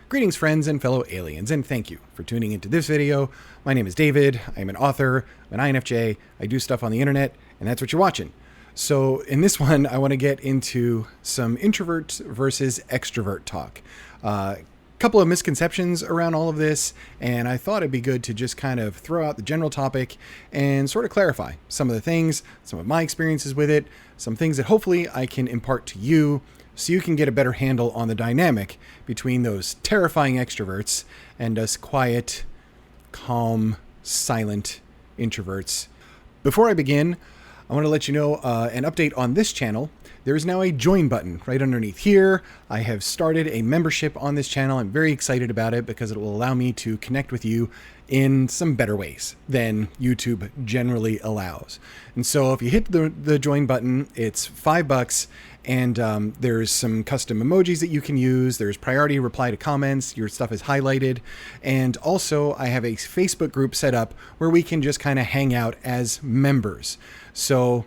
Greetings, friends and fellow aliens, and thank you for tuning into this video. My name is David. I'm an author, I'm an INFJ, I do stuff on the internet, and that's what you're watching. So in this one, I want to get into some introvert versus extrovert talk. Couple of misconceptions around all of this, and I thought it'd be good to just kind of throw out the general topic and sort of clarify some of the things, some of my experiences with it, some things that hopefully I can impart to you so you can get a better handle on the dynamic between those terrifying extroverts and us quiet, calm, silent introverts. Before I begin, I want to let you know an update on this channel. There is now a join button right underneath here. I have started a membership on this channel. I'm very excited about it because it will allow me to connect with you in some better ways than YouTube generally allows. And so if you hit the join button, it's $5, and there's some custom emojis that you can use. There's priority reply to comments. Your stuff is highlighted. And also I have a Facebook group set up where we can just kind of hang out as members. So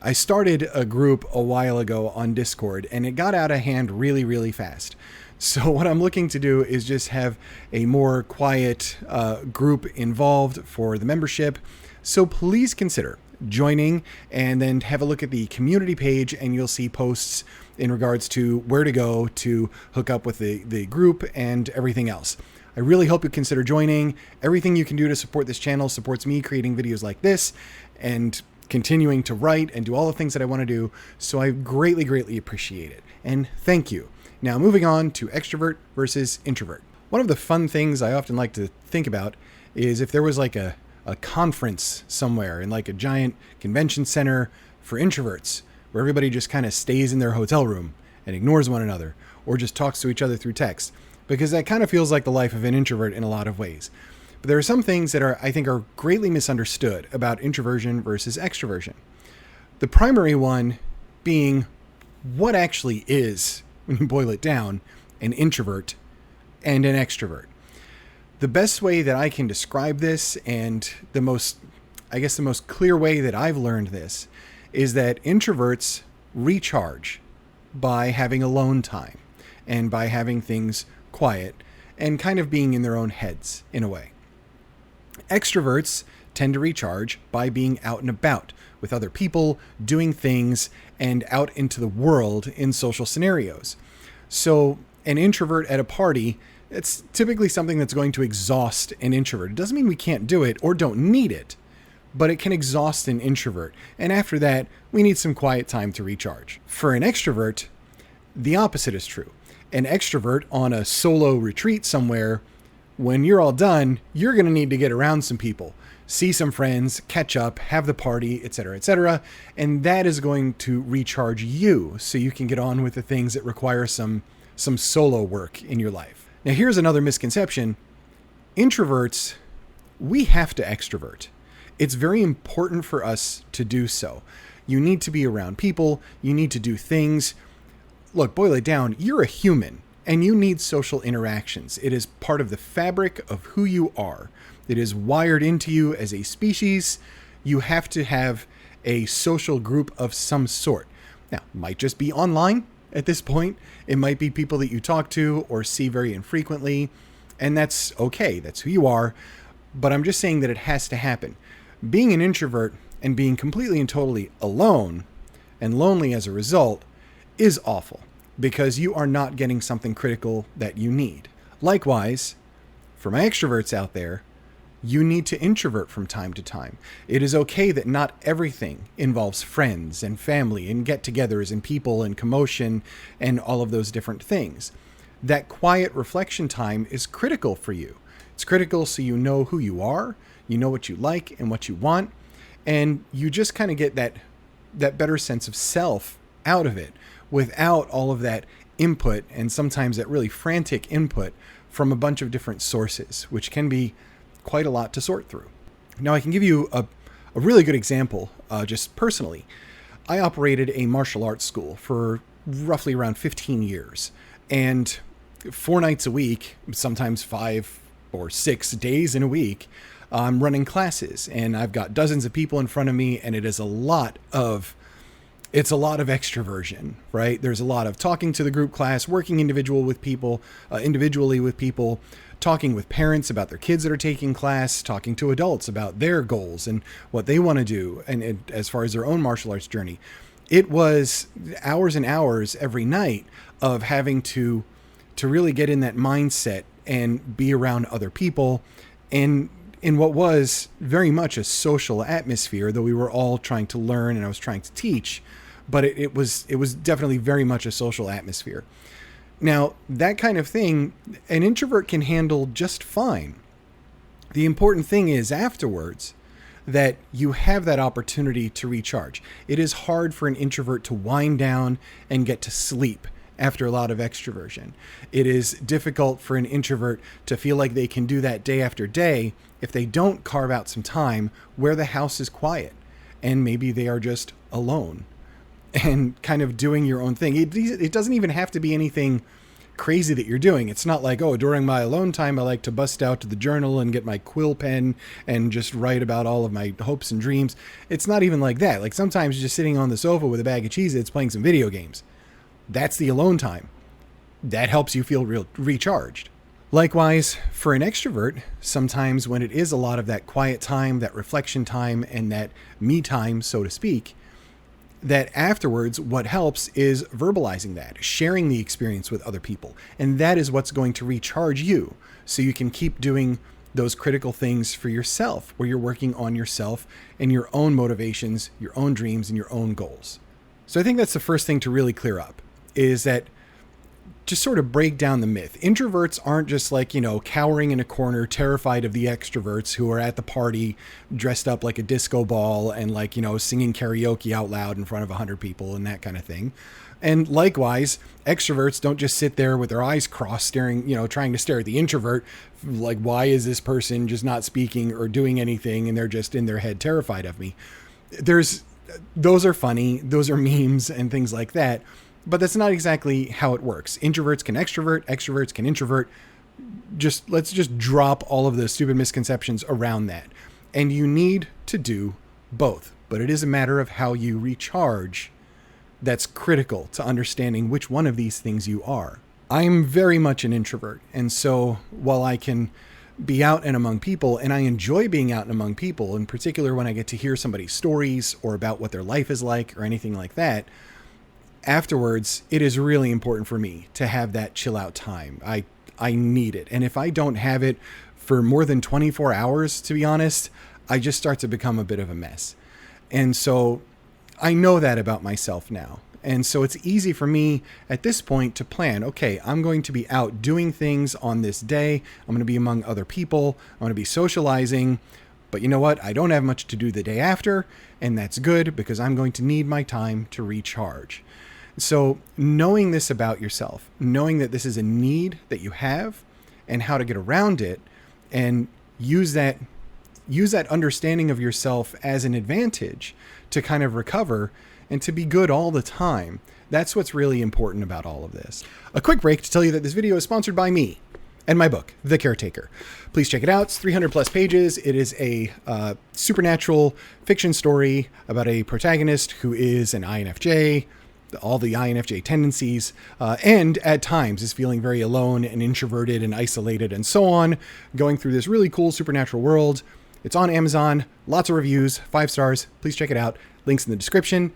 I started a group a while ago on Discord, and it got out of hand really, really fast. So what I'm looking to do is just have a more quiet group involved for the membership. So please consider joining and then have a look at the community page, and you'll see posts in regards to where to go to hook up with the group and everything else. I really hope you consider joining. Everything you can do to support this channel supports me creating videos like this and continuing to write and do all the things that I want to do. So I greatly, greatly appreciate it. And thank you. Now, moving on to extrovert versus introvert. One of the fun things I often like to think about is if there was like a conference somewhere in like a giant convention center for introverts, where everybody just kind of stays in their hotel room and ignores one another or just talks to each other through text, because that kind of feels like the life of an introvert in a lot of ways. But there are some things that I think are greatly misunderstood about introversion versus extroversion. The primary one being what actually is, when you boil it down, an introvert and an extrovert. The best way that I can describe this, and the most clear way that I've learned this, is that introverts recharge by having alone time and by having things quiet and kind of being in their own heads in a way. Extroverts tend to recharge by being out and about with other people, doing things, and out into the world in social scenarios. So an introvert at a party, it's typically something that's going to exhaust an introvert. It doesn't mean we can't do it or don't need it, but it can exhaust an introvert. And after that, we need some quiet time to recharge. For an extrovert, the opposite is true. An extrovert on a solo retreat somewhere, when you're all done, you're going to need to get around some people, see some friends, catch up, have the party, etc., etc. And that is going to recharge you so you can get on with the things that require some solo work in your life. Now, here's another misconception. Introverts, we have to extrovert. It's very important for us to do so. You need to be around people. You need to do things. Look, boil it down. You're a human, and you need social interactions. It is part of the fabric of who you are. It is wired into you as a species. You have to have a social group of some sort. Now, it might just be online at this point. It might be people that you talk to or see very infrequently, and that's okay. That's who you are. But I'm just saying that it has to happen. Being an introvert and being completely and totally alone and lonely as a result is awful, because you are not getting something critical that you need. Likewise, for my extroverts out there, you need to introvert from time to time. It is okay that not everything involves friends and family and get-togethers and people and commotion and all of those different things. That quiet reflection time is critical for you. It's critical so you know who you are, you know what you like and what you want, and you just kind of get that better sense of self out of it without all of that input, and sometimes that really frantic input from a bunch of different sources, which can be quite a lot to sort through. Now, I can give you a really good example just personally. I operated a martial arts school for roughly around 15 years, and 4 nights a week, sometimes 5 or 6 days in a week, I'm running classes, and I've got dozens of people in front of me, and it is a lot of it's a lot of extroversion, right? There's a lot of talking to the group class, working individually with people, talking with parents about their kids that are taking class, talking to adults about their goals and what they want to do, and as far as their own martial arts journey. It was hours and hours every night of having to really get in that mindset and be around other people, and in what was very much a social atmosphere, though we were all trying to learn and I was trying to teach, but it was definitely very much a social atmosphere. Now, that kind of thing, an introvert can handle just fine. The important thing is afterwards that you have that opportunity to recharge. It is hard for an introvert to wind down and get to sleep after a lot of extroversion. It is difficult for an introvert to feel like they can do that day after day if they don't carve out some time where the house is quiet and maybe they are just alone and kind of doing your own thing. It doesn't even have to be anything crazy that you're doing. It's not like, oh, during my alone time, I like to bust out to the journal and get my quill pen and just write about all of my hopes and dreams. It's not even like that. Like sometimes you're just sitting on the sofa with a bag of Cheez-Its playing some video games. That's the alone time. That helps you feel recharged. Likewise, for an extrovert, sometimes when it is a lot of that quiet time, that reflection time, and that me time, so to speak, that afterwards, what helps is verbalizing that, sharing the experience with other people. And that is what's going to recharge you so you can keep doing those critical things for yourself, where you're working on yourself and your own motivations, your own dreams, and your own goals. So I think that's the first thing to really clear up, is that just sort of break down the myth. Introverts aren't just like, cowering in a corner, terrified of the extroverts who are at the party dressed up like a disco ball and singing karaoke out loud in front of 100 people and that kind of thing. And likewise, extroverts don't just sit there with their eyes crossed staring, trying to stare at the introvert. Like, why is this person just not speaking or doing anything? And they're just in their head terrified of me. Those are funny. Those are memes and things like that. But that's not exactly how it works. Introverts can extrovert, extroverts can introvert. Let's just drop all of the stupid misconceptions around that. And you need to do both. But it is a matter of how you recharge that's critical to understanding which one of these things you are. I'm very much an introvert. And so while I can be out and among people, and I enjoy being out and among people, in particular when I get to hear somebody's stories or about what their life is like or anything like that, afterwards, it is really important for me to have that chill out time. I need it. And if I don't have it for more than 24 hours, to be honest, I just start to become a bit of a mess. And so I know that about myself now. And so it's easy for me at this point to plan, okay, I'm going to be out doing things on this day. I'm going to be among other people. I'm going to be socializing. But you know what? I don't have much to do the day after. And that's good because I'm going to need my time to recharge. So knowing this about yourself, knowing that this is a need that you have and how to get around it and use that understanding of yourself as an advantage to kind of recover and to be good all the time. That's what's really important about all of this. A quick break to tell you that this video is sponsored by me and my book, The Caretaker. Please check it out. It's 300 plus pages. It is a supernatural fiction story about a protagonist who is an INFJ, all the INFJ tendencies, and at times is feeling very alone and introverted and isolated and so on, going through this really cool supernatural world. It's on Amazon, lots of reviews, 5 stars. Please check it out. Links in the description.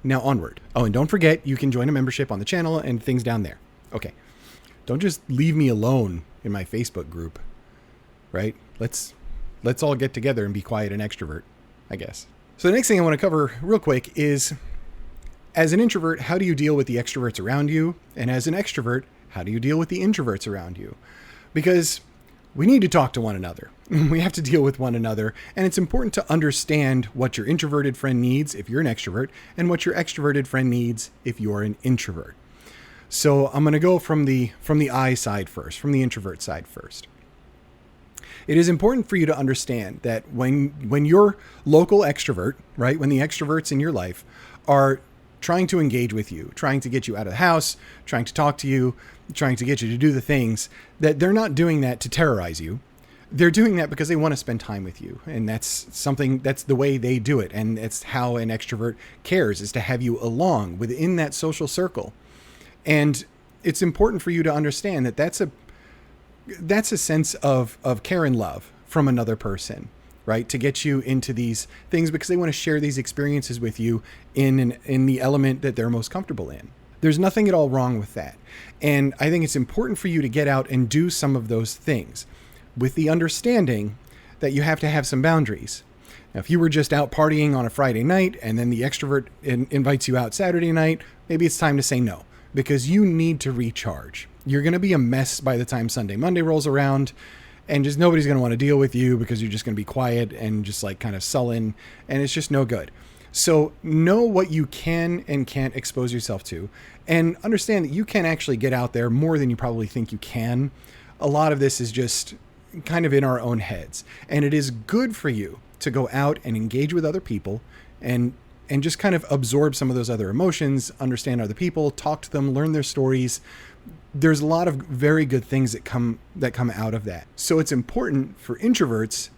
Now onward. Oh, and don't forget, you can join a membership on the channel and things down there. Okay. Don't just leave me alone in my Facebook group, right? Let's all get together and be quiet and extrovert, I guess. So the next thing I want to cover real quick is, as an introvert, how do you deal with the extroverts around you? And as an extrovert, how do you deal with the introverts around you? Because we need to talk to one another. We have to deal with one another. And it's important to understand what your introverted friend needs if you're an extrovert and what your extroverted friend needs if you're an introvert. So I'm going to go from the I side first, from the introvert side first. It is important for you to understand that when your local extrovert, right, when the extroverts in your life are trying to engage with you, trying to get you out of the house, trying to talk to you, trying to get you to do the things, that they're not doing that to terrorize you. they're doing that because they want to spend time with you. And that's the way they do it. And it's how an extrovert cares, is to have you along within that social circle. And it's important for you to understand that that's a sense of care and love from another person, right? To get you into these things because they want to share these experiences with you in the element that they're most comfortable in. There's nothing at all wrong with that. And I think it's important for you to get out and do some of those things with the understanding that you have to have some boundaries. Now, if you were just out partying on a Friday night and then the extrovert invites you out Saturday night, maybe it's time to say no, because you need to recharge. You're going to be a mess by the time Sunday, Monday rolls around, and just nobody's going to want to deal with you because you're just going to be quiet and just like kind of sullen, and it's just no good. So know what you can and can't expose yourself to, and understand that you can actually get out there more than you probably think you can. A lot of this is just kind of in our own heads, and it is good for you to go out and engage with other people and just kind of absorb some of those other emotions, understand other people, talk to them, learn their stories. There's a lot of very good things that come out of that. So it's important for introverts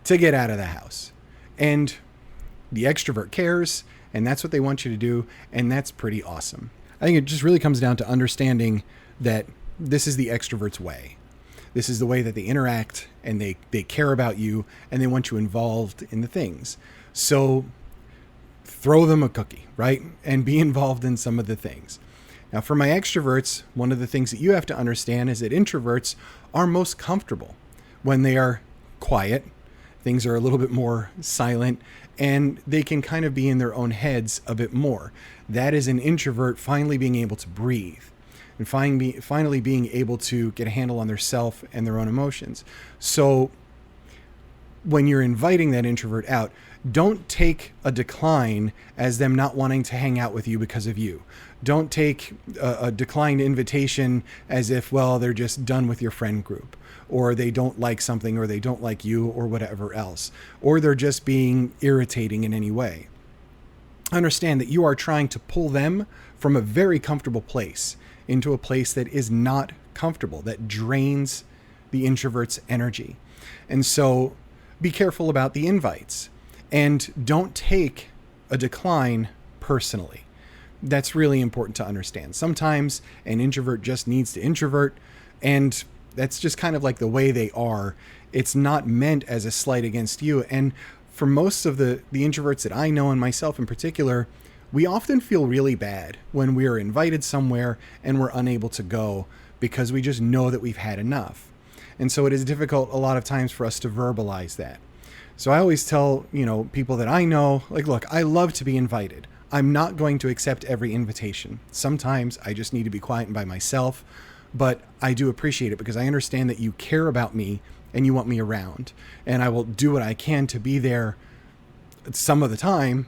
to get out of the house. And the extrovert cares, and that's what they want you to do, and that's pretty awesome. I think it just really comes down to understanding that this is the extrovert's way. This is the way that they interact, and they care about you, and they want you involved in the things. So throw them a cookie, right? And be involved in some of the things. Now, for my extroverts, one of the things that you have to understand is that introverts are most comfortable when they are quiet. Things are a little bit more silent, and they can kind of be in their own heads a bit more. That is an introvert finally being able to breathe and finally being able to get a handle on their self and their own emotions. So when you're inviting that introvert out, don't take a decline as them not wanting to hang out with you because of you. Don't take a declined invitation as if, well, they're just done with your friend group, or they don't like something, or they don't like you, or whatever else, or they're just being irritating in any way. Understand that you are trying to pull them from a very comfortable place into a place that is not comfortable, that drains the introvert's energy. And so be careful about the invites, and don't take a decline personally. That's really important to understand. Sometimes an introvert just needs to introvert, and that's just kind of like the way they are. It's not meant as a slight against you. And for most of the introverts that I know, and myself in particular, we often feel really bad when we are invited somewhere and we're unable to go because we just know that we've had enough. And so it is difficult a lot of times for us to verbalize that. So I always tell, people that I know, like, look, I love to be invited. I'm not going to accept every invitation. Sometimes I just need to be quiet and by myself, but I do appreciate it because I understand that you care about me and you want me around, and I will do what I can to be there some of the time,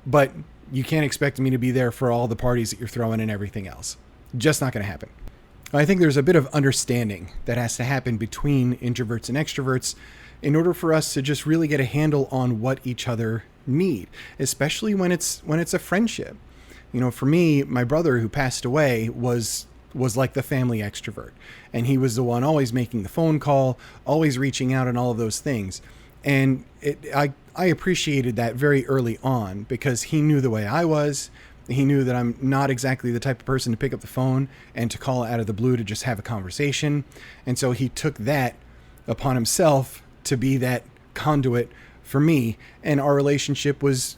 but you can't expect me to be there for all the parties that you're throwing and everything else. Just not going to happen. I think there's a bit of understanding that has to happen between introverts and extroverts in order for us to just really get a handle on what each other need, especially when it's a friendship. For me, my brother who passed away was like the family extrovert, and he was the one always making the phone call, always reaching out and all of those things. And I appreciated that very early on because he knew the way I was. He knew that I'm not exactly the type of person to pick up the phone and to call out of the blue to just have a conversation. And so he took that upon himself to be that conduit for me, and our relationship was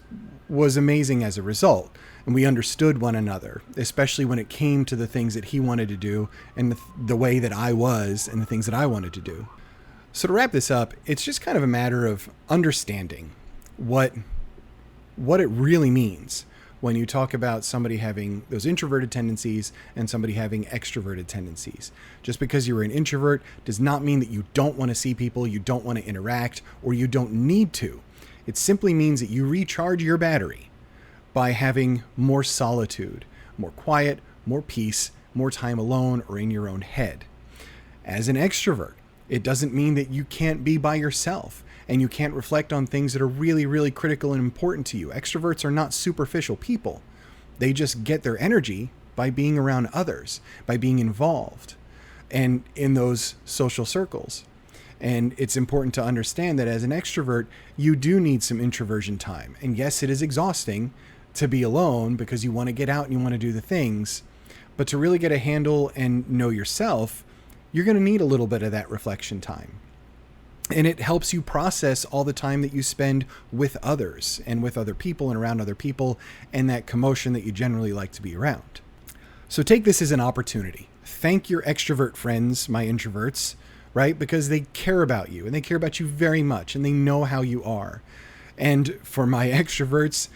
amazing as a result. And we understood one another, especially when it came to the things that he wanted to do and the way that I was and the things that I wanted to do. So to wrap this up, it's just kind of a matter of understanding what it really means when you talk about somebody having those introverted tendencies and somebody having extroverted tendencies. Just because you're an introvert does not mean that you don't want to see people, you don't want to interact, or you don't need to. It simply means that you recharge your battery by having more solitude, more quiet, more peace, more time alone or in your own head. As an extrovert, it doesn't mean that you can't be by yourself and you can't reflect on things that are really, really critical and important to you. Extroverts are not superficial people. They just get their energy by being around others, by being involved and in those social circles. And it's important to understand that as an extrovert, you do need some introversion time. And yes, it is exhausting to be alone because you want to get out and you want to do the things. But to really get a handle and know yourself, you're going to need a little bit of that reflection time. And it helps you process all the time that you spend with others and with other people and around other people and that commotion that you generally like to be around. So take this as an opportunity. Thank your extrovert friends, my introverts, right? Because they care about you and they care about you very much and they know how you are. And for my extroverts,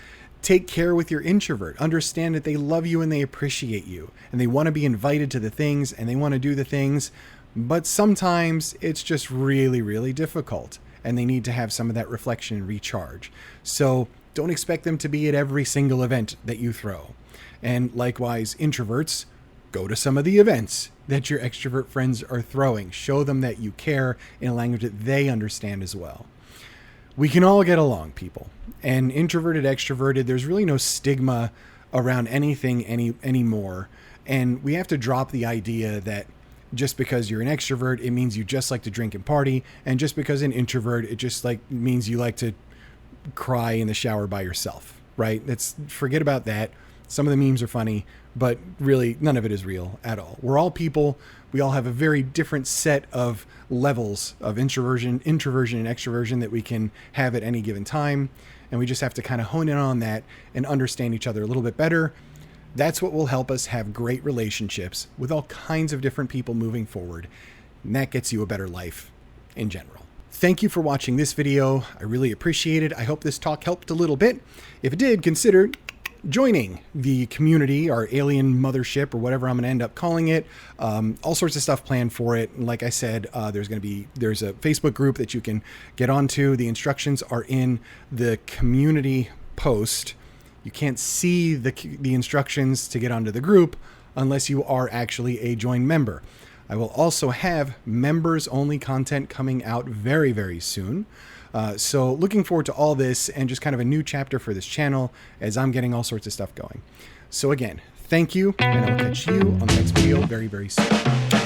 take care with your introvert. Understand that they love you and they appreciate you and they want to be invited to the things and they want to do the things. But sometimes it's just really, really difficult and they need to have some of that reflection and recharge. So don't expect them to be at every single event that you throw. And likewise, introverts, go to some of the events that your extrovert friends are throwing. Show them that you care in a language that they understand as well. We can all get along, people. And introverted, extroverted, there's really no stigma around anything anymore. And we have to drop the idea that just because you're an extrovert, it means you just like to drink and party. And just because an introvert, it just means you like to cry in the shower by yourself, right? Forget about that. Some of the memes are funny, but really none of it is real at all. We're all people. We all have a very different set of levels of introversion, and extroversion that we can have at any given time. And we just have to kind of hone in on that and understand each other a little bit better. That's what will help us have great relationships with all kinds of different people moving forward. And that gets you a better life in general. Thank you for watching this video. I really appreciate it. I hope this talk helped a little bit. If it did, consider joining the community, our alien mothership, or whatever I'm going to end up calling it. All sorts of stuff planned for it. And like I said, there's a Facebook group that you can get onto. The instructions are in the community post. You can't see the instructions to get onto the group unless you are actually a joined member. I will also have members only content coming out very, very soon. So looking forward to all this and just kind of a new chapter for this channel as I'm getting all sorts of stuff going. So again, thank you, and I'll catch you on the next video very, very soon.